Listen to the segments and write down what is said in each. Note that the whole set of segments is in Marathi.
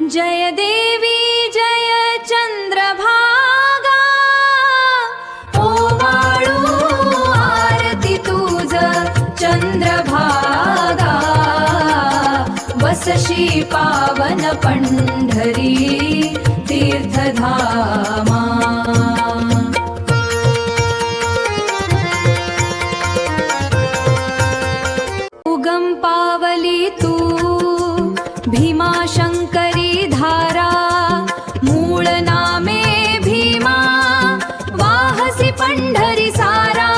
जय देवी जय चंद्रभागा, ओवाळू आरती तुझ चंद्रभागा, वसशी पावन पंढरी तीर्थधामा। उगम पावली तू भीमाशंकरी धारा, मूळ नामे भीमा वाहसी पंढरी सारा।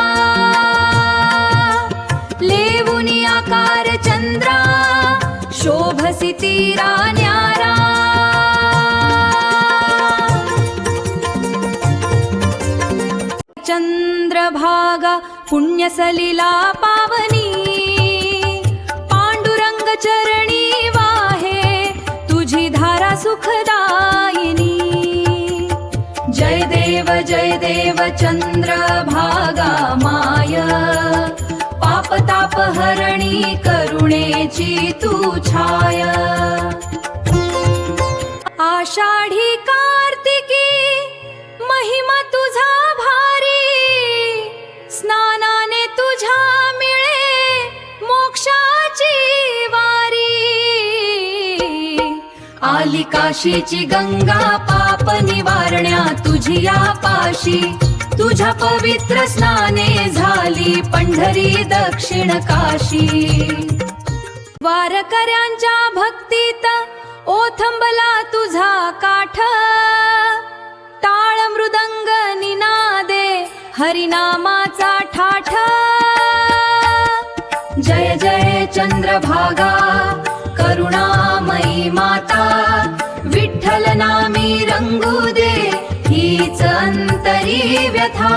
लेवुनी आकार चंद्रा शोभसी तीरा न्यारा। चंद्रभागा पुण्यसलिला पावनी, पांडुरंग चरणी वाहे तुझी धारा सुखदायिनी। जय देव चंद्रभागा माय, पापताप हरणी करुणेची तू छाय। आषाढी कार्तिकी महिमा तुझा भारी, स्नानाने तुझ्या मिळे मोक्षाची वारी। आली काशीची गंगा पाप निवारण्या तुझी या पाशी, तुझ्या पवित्र स्नाने झाली पंढरी दक्षिण काशी। वारकऱ्यांच्या भक्तीत ओथंबला तुझा काठ, टाळ मृदंग निनादे हरिनामाचा ठाठ। जय जय चंद्रभागा करुणामयी माता, विठ्ठल नामी रंगू दे हीच अंतरी व्यथा।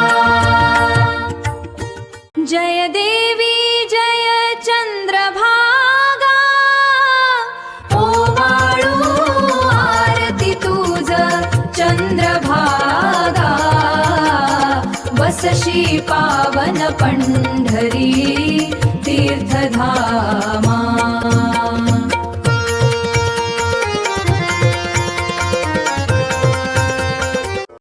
जय देवी जय चंद्रभागा, ओवाळू आरती तुझ चंद्रभागा, वसशी पावन पंढरी तीर्थधामा।